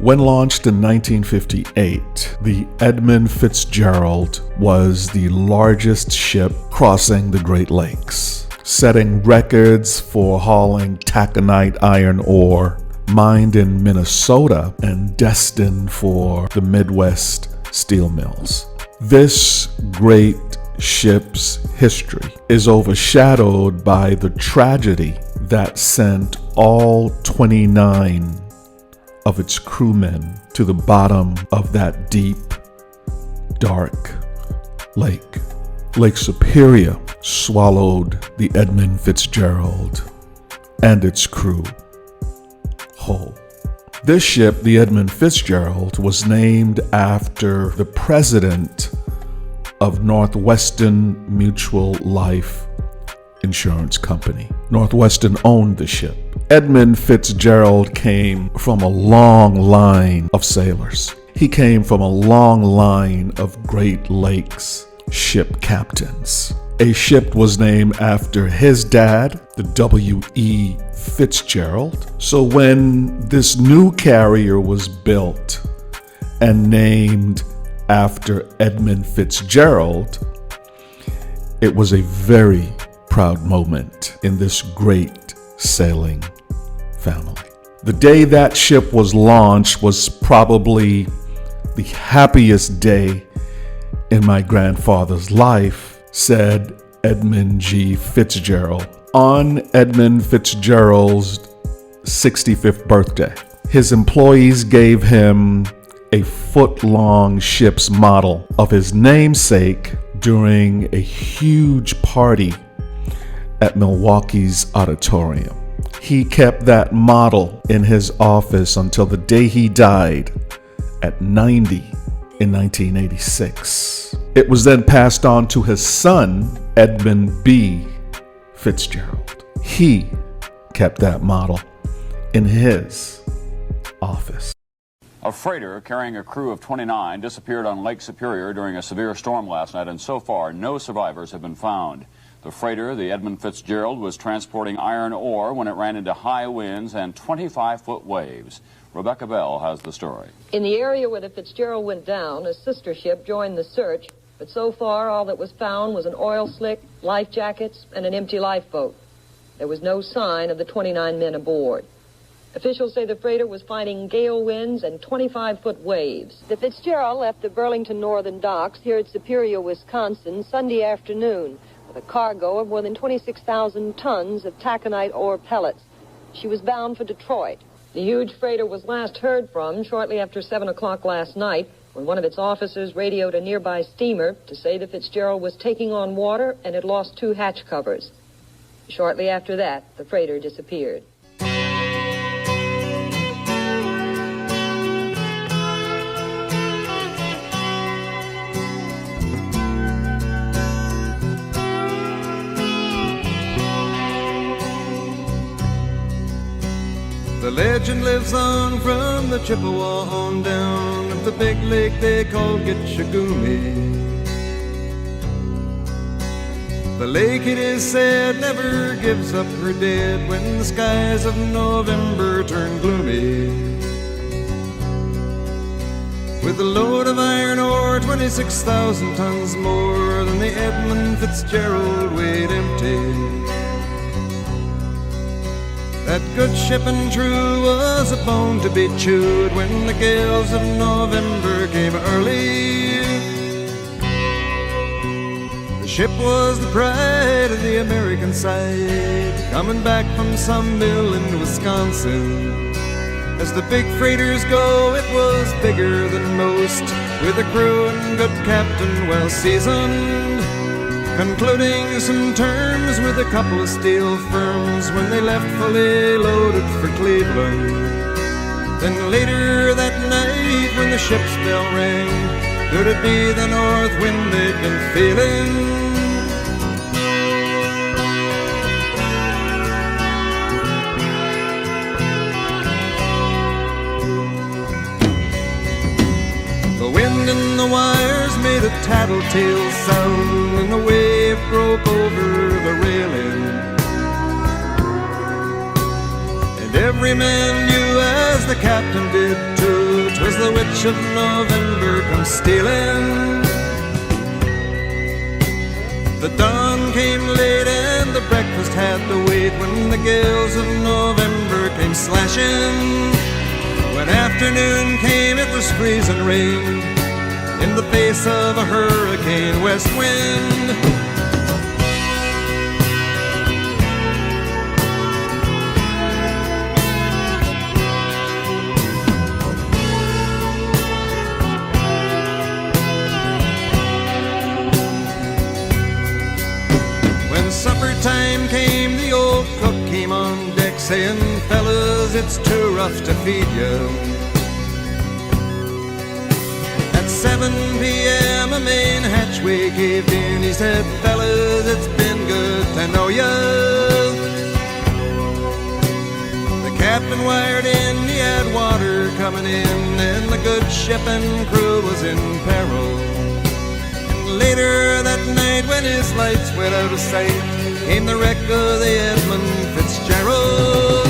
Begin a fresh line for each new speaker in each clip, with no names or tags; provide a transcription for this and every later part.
When launched in 1958, the Edmund Fitzgerald was the largest ship crossing the Great Lakes, setting records for hauling taconite iron ore mined in Minnesota and destined for the Midwest steel mills. This great ship's history is overshadowed by the tragedy that sent all 29 of its crewmen to the bottom of that deep, dark lake. Lake Superior swallowed the Edmund Fitzgerald and its crew whole. This ship, the Edmund Fitzgerald, was named after the president of Northwestern Mutual Life Insurance Company. Northwestern owned the ship. Edmund Fitzgerald came from a long line of sailors. He came from a long line of Great Lakes ship captains. A ship was named after his dad, the W.E. Fitzgerald. So when this new carrier was built and named after Edmund Fitzgerald, it was a very proud moment in this great sailing family. The day that ship was launched was probably the happiest day in my grandfather's life, said Edmund G. Fitzgerald. On Edmund Fitzgerald's 65th birthday, his employees gave him a foot-long ship's model of his namesake during a huge party at Milwaukee's auditorium. He kept that model in his office until the day he died at 90 in 1986. It was then passed on to his son, Edmund B. Fitzgerald. He kept that model in his office.
A freighter carrying a crew of 29 disappeared on Lake Superior during a severe storm last night, and so far no survivors have been found. The freighter, the Edmund Fitzgerald, was transporting iron ore when it ran into high winds and 25-foot waves. Rebecca Bell has the story.
In the area where the Fitzgerald went down, a sister ship joined the search, but so far all that was found was an oil slick, life jackets, and an empty lifeboat. There was no sign of the 29 men aboard. Officials say the freighter was fighting gale winds and 25-foot waves. The Fitzgerald left the Burlington Northern Docks here at Superior, Wisconsin, Sunday afternoon with a cargo of more than 26,000 tons of taconite ore pellets. She was bound for Detroit. The huge freighter was last heard from shortly after 7 o'clock last night when one of its officers radioed a nearby steamer to say the Fitzgerald was taking on water and had lost 2 hatch covers. Shortly after that, the freighter disappeared.
The legend lives on from the Chippewa on down of the big lake they call Gitchagumi. The lake, it is said, never gives up her dead when the skies of November turn gloomy. With a load of iron ore, 26,000 tons more than the Edmund Fitzgerald weighed empty. That good ship and true was a bone to be chewed when the gales of November came early. The ship was the pride of the American side, coming back from some mill in Wisconsin. As the big freighters go, it was bigger than most, with a crew and good captain well seasoned, concluding some terms with a couple of steel firms when they left fully loaded for Cleveland. Then later that night when the ship's bell rang, could it be the north wind they'd been feeling? The wind in the wires made a tattletale sound, and the wave broke over the railing. And every man knew, as the captain did too, as the witch of November comes stealing. The dawn came late and the breakfast had to wait when the gales of November came slashing. When afternoon came, it was freezing rain in the face of a hurricane west wind. When supper time came, the old cook came on deck saying, "Fellas, it's too rough to feed you." At 7 p.m. a main hatchway caved in. He said, "Fellas, it's been good to know ya." The captain wired in, he had water coming in, and the good ship and crew was in peril. And later that night, when his lights went out of sight, came the wreck of the Edmund Fitzgerald.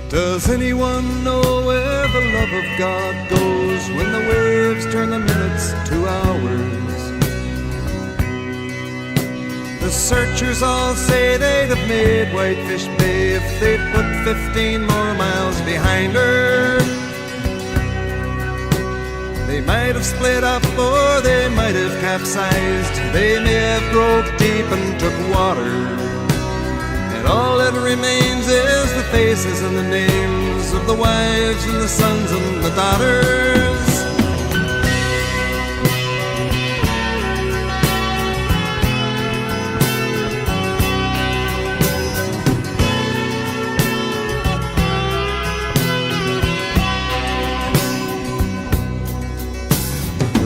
Does anyone know where the love of God goes when the waves turn the minutes to hours? The searchers all say they'd have made Whitefish Bay if they'd put 15 more miles behind her. They might have split up or they might have capsized. They may have broke deep and took water. And all that remains is the faces and the names of the wives and the sons and the daughters.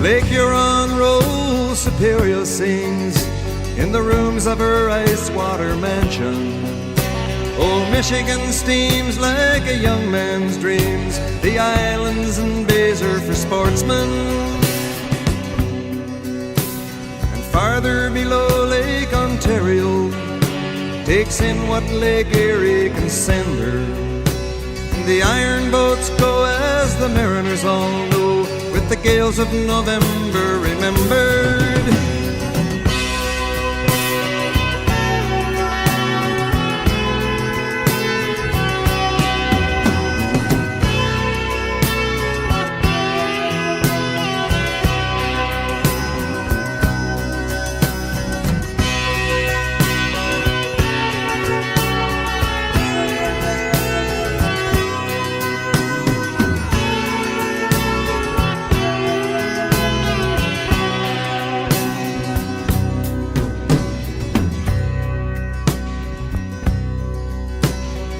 Lake Huron rolls, Superior sings in the rooms of her ice water mansion. Old Michigan steams like a young man's dreams. The islands and bays are for sportsmen. And farther below, Lake Ontario takes in what Lake Erie can send her. The iron boats go, as the mariners all know, with the gales of November remembered.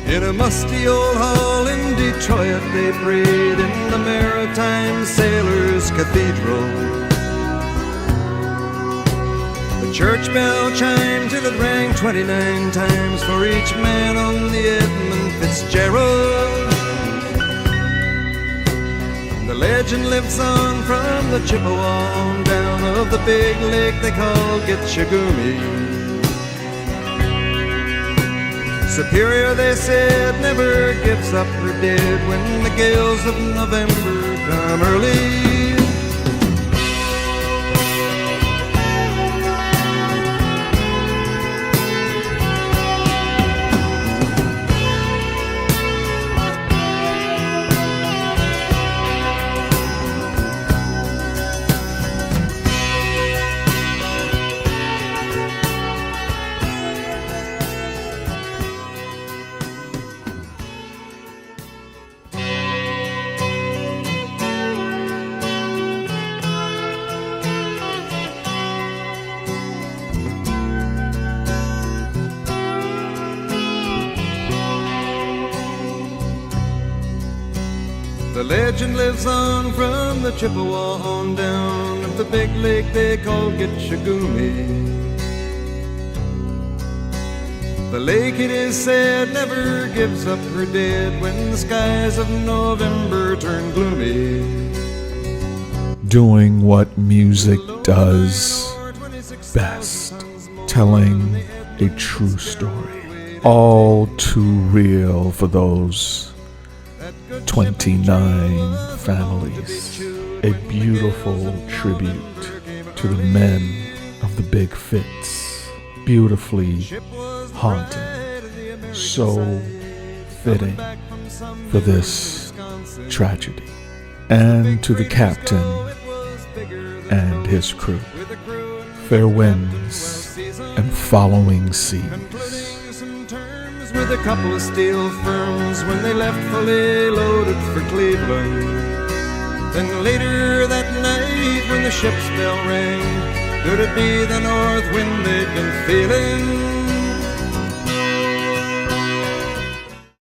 In a musty old hall in Detroit they prayed in the Maritime Sailors' Cathedral. The church bell chimed till it rang 29 times for each man on the Edmund Fitzgerald. The legend lives on from the Chippewa on down of the big lake they call Gitchagumi. Superior, they said, never gives up her dead when the gales of November come early. The legend lives on from the Chippewa on down of the big lake they call Gitchagumi. The lake, it is said, never gives up her dead when the skies of November turn gloomy.
Doing what music does best, telling a true story. All too real for those 29 families. A beautiful tribute to the men of the Big Fitz. Beautifully haunting. So fitting for this tragedy. And to the captain and his crew. Fair winds and following seas.
With a couple of steel firms when they left fully loaded for Cleveland. Then later that night when the ship's bell rang, could it be the north wind they'd been feeling?